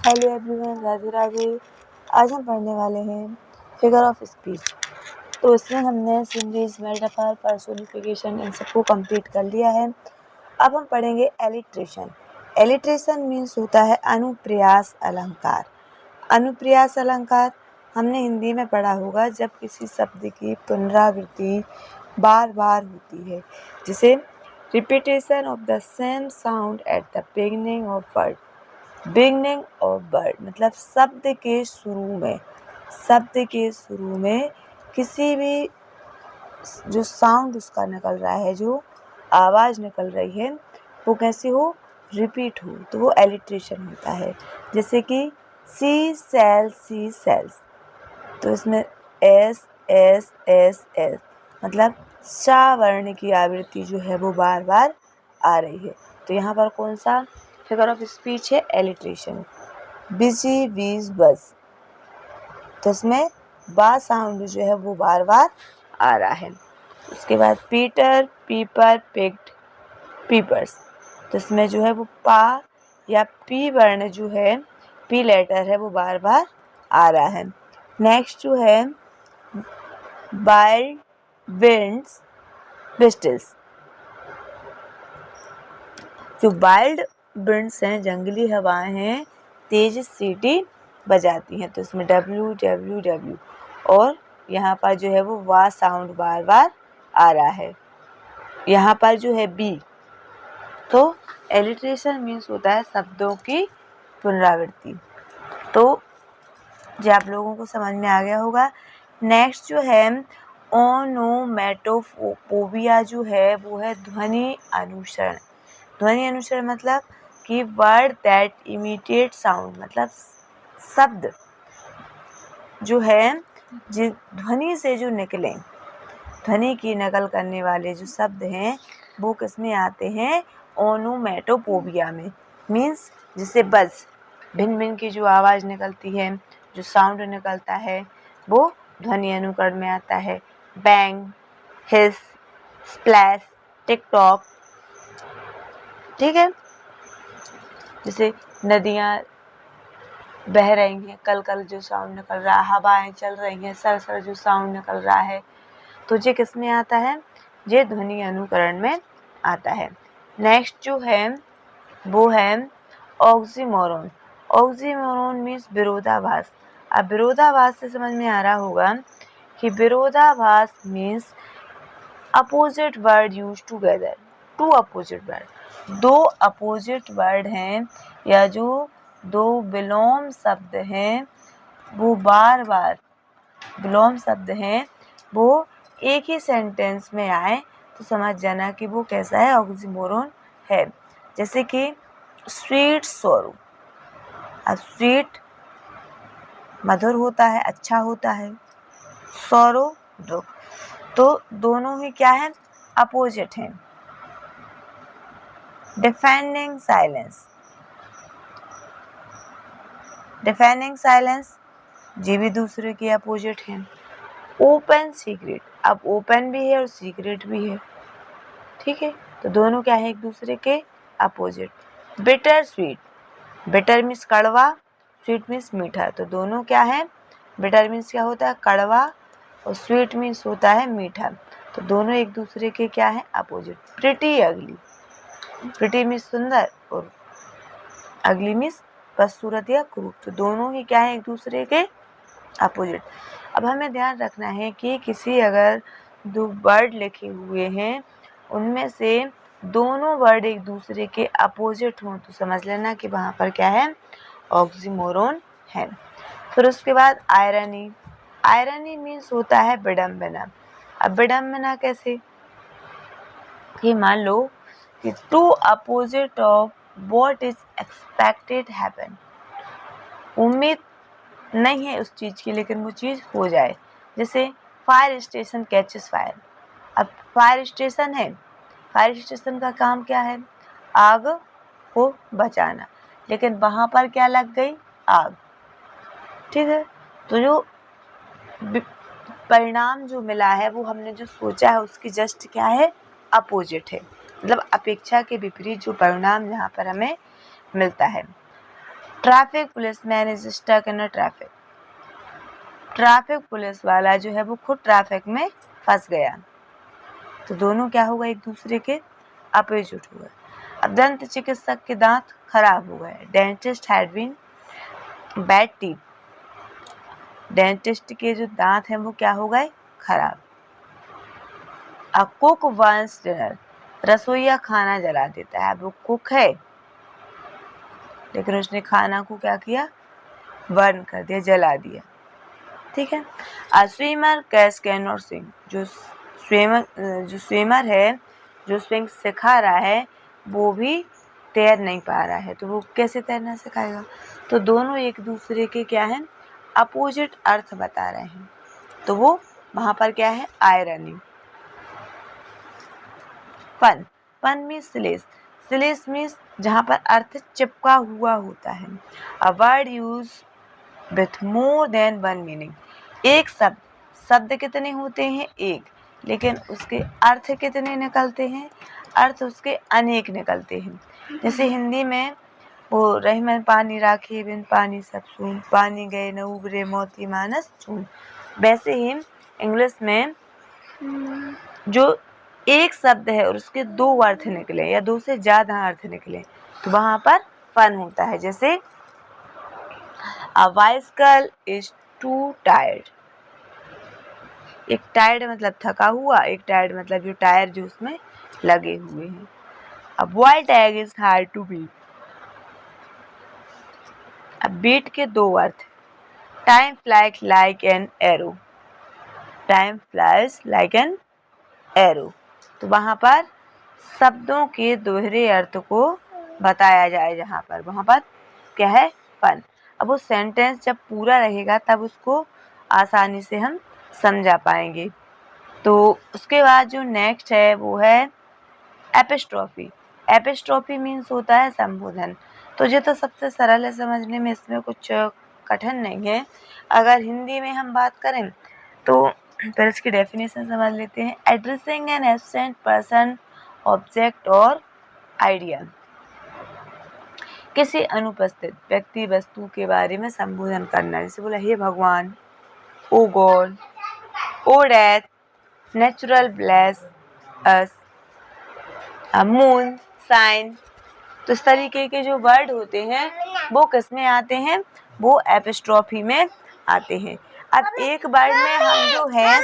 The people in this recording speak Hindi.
Hello everyone, Radhe Radhe. आज हम पढ़ने वाले हैं फिगर ऑफ स्पीच। तो इसमें हमने सिंगलिश, मेटाफर, पर्सोनिफिकेशन इन सबको कंप्लीट कर लिया है। अब हम पढ़ेंगे एलिट्रेशन। एलिट्रेशन मीन्स होता है अनुप्रास अलंकार। अनुप्रास अलंकार हमने हिंदी में पढ़ा होगा जब किसी शब्द की पुनरावृत्ति बार बार होती है, जिसे repetition of the same sound at the beginning of word. Beginning of word मतलब शब्द के शुरू में किसी भी जो साउंड उसका निकल रहा है, जो आवाज़ निकल रही है, वो कैसे हो, रिपीट हो, तो वो एलिट्रेशन होता है। जैसे कि सी सेल्स, तो इसमें एस एस एस एस मतलब सा वर्ण की आवृत्ति जो है वो बार बार आ रही है। तो यहाँ पर कौन सा फिगर ऑफ स्पीच है, एलिट्रेशन। बिजी बीज बस, तो इसमें बा साउंड जो है वो बार बार आ रहा है। उसके बाद पीटर पीपर पिक्ड पीपर्स, तो इसमें जो है वो पा या पी वर्ण जो है, पी लेटर है, वो बार बार आ रहा है। नेक्स्ट जो है वाइल्ड विंड्स विस्टल्स, जो वाइल्ड विंड्स हैं, जंगली हवाएं हैं, तेज सीटी बजाती हैं, तो इसमें डब्ल्यू डब्ल्यू डब्ल्यू और यहाँ पर जो है वो वा साउंड बार बार आ रहा है। यहाँ पर जो है बी, तो एलिट्रेशन मीन्स होता है शब्दों की पुनरावृत्ति। तो जो आप लोगों को समझ में आ गया होगा। नेक्स्ट जो है ओनोमैटोफोबिया जो है वो है ध्वनि अनुसरण। ध्वनि अनुसरण मतलब कि वर्ड दैट इमिटेट साउंड, मतलब शब्द जो है ध्वनि से जो निकले, ध्वनि की नकल करने वाले जो शब्द हैं वो किस में आते हैं, ओनोमैटोफोबिया में। मीन्स जिससे बज, भिन्न भिन्न की जो आवाज़ निकलती है, जो साउंड निकलता है, वो ध्वनि अनुकरण में आता है। बैंग, हिस, स्प्लैश, टिक-टॉक, ठीक है। जैसे नदियाँ बह रही हैं, कल कल जो साउंड निकल रहा है, हवाएं चल रही हैं, सर सर जो साउंड निकल रहा है, तो ये किस में आता है, ये ध्वनि अनुकरण में आता है। नेक्स्ट जो है वो है ऑक्सीमोरोन। ऑक्सीमोरोन मीन्स विरोधाभास। अब विरोधाभास से समझ में आ रहा होगा कि विरोधाभास means opposite word use together. Two opposite word, दो अपोजिट वर्ड हैं या जो दो विलोम शब्द हैं, वो बार बार विलोम शब्द हैं, वो एक ही सेंटेंस में आए, तो समझ जाना कि वो कैसा है, ऑक्सीमोरोन है। जैसे कि स्वीट सोरो, अब स्वीट मधुर होता है, अच्छा होता है, सोरो दुख, तो दोनों ही क्या है, अपोजिट हैं। डिफेंडिंग साइलेंस, डिफेंडिंग साइलेंस ये भी दूसरे के अपोजिट हैं। ओपन सीक्रेट, अब ओपन भी है और सीक्रेट भी है, ठीक है, तो दोनों क्या है, एक दूसरे के opposite. Bitter sweet, bitter means कड़वा, स्वीट मीन्स मीठा, तो दोनों क्या है, बिटर मीन्स क्या होता है, कड़वा, और स्वीट मीन्स होता है मीठा, तो दोनों एक दूसरे के क्या है, अपोजिट। प्रिटी अगली, प्रिटी मीन्स सुंदर और अगली मीन्स बदसूरत या क्रूर, तो दोनों ही क्या है, एक दूसरे के अपोजिट। अब हमें ध्यान रखना है कि किसी अगर दो वर्ड लिखे हुए हैं, उनमें से दोनों वर्ड एक दूसरे के अपोजिट हों, तो समझ लेना कि वहाँ पर क्या है, ऑक्सीमोरोन है। फिर उसके बाद आयरनी। आयरनी मीन्स होता है विडम्बना। अब विडम्बना कैसे, कि मान लो कि to opposite of what is expected happen, उम्मीद नहीं है उस चीज़ की लेकिन वो चीज़ हो जाए। जैसे फायर स्टेशन कैचेस फायर, अब फायर स्टेशन है, फायर स्टेशन का काम क्या है, आग को बचाना, लेकिन वहाँ पर क्या लग गई, आग, ठीक है, तो जो परिणाम जो मिला है, वो हमने जो सोचा है उसकी जस्ट क्या है, अपोजिट है, मतलब अपेक्षा के विपरीत जो परिणाम यहाँ पर हमें मिलता है। Traffic policeman is stuck in a traffic. Traffic police वाला जो है वो खुद ट्रैफिक में फंस गया। तो दोनों क्या होगा, एक दूसरे के अपोजिट हुआ। अब दंत चिकित्सक के दांत खराब हो गए। Dentist had been bad teeth. Dentist के जो दांत हैं वो क्या हो गए, खराब। A cook once dinner. रसोईया खाना जला देता है। वो कुक है लेकिन उसने खाना को क्या किया, बर्न कर दिया, जला दिया। ठीक है। अ स्विमर कैन नॉट स्विम। जो स्विमर है, जो स्विमिंग सिखा रहा है, वो भी तैर नहीं पा रहा है। तो वो कैसे तैरना सिखाएगा। तो दोनों एक दूसरे के क्या है, अपोजिट अर्थ बता रहे हैं। तो वो वहां पर क्या है, आयरनी। फन। फन मीन्स स्लेस। स्लेस मीन्स जहां पर अर्थ चिपका हुआ होता है। A word use with more than one meaning. एक शब्द कितने होते हैं, एक, लेकिन उसके अर्थ कितने निकलते हैं, अर्थ उसके अनेक निकलते हैं। जैसे हिंदी में वो रहमन पानी राखे बिन पानी सब सून, पानी गए न उबरे मोती मानस चून। वैसे ही इंग्लिश में जो एक शब्द है और उसके दो अर्थ निकले या दो से ज्यादा अर्थ निकले तो वहां पर फन होता है। जैसे a bicycle is to tired. एक टायर्ड मतलब थका हुआ, एक टायर्ड मतलब जो टायर जो उसमें लगे हुए हैं। A boiled egg is hard to beat. अब बीट के दो अर्थ। Time flies like an arrow. Time flies like an arrow. तो वहां पर शब्दों के दोहरे अर्थ को बताया जाए, जहां पर वहां पर क्या है, फन। अब वो सेंटेंस जब पूरा रहेगा तब उसको आसानी से हम समझा पाएंगे। तो उसके बाद जो नेक्स्ट है वो है एपिस्ट्रॉफी। एपिस्ट्रॉफी मीन्स होता है संबोधन। तो ये तो सबसे सरल है समझने में, इसमें कुछ कठिन नहीं है। अगर हिंदी में हम बात करें तो फिर इसकी डेफिनेशन समझ लेते हैं। Addressing an absent person, object और आइडिया। किसी अनुपस्थित व्यक्ति वस्तु के बारे में संबोधन करना। जैसे बोला, हे भगवान, oh God, oh death, natural bless us, moon, sign. तो इस तरीके के जो वर्ड होते हैं वो किस में आते हैं, वो एपिस्ट्रॉफी में आते हैं। अब एक वर्ड में हम जो है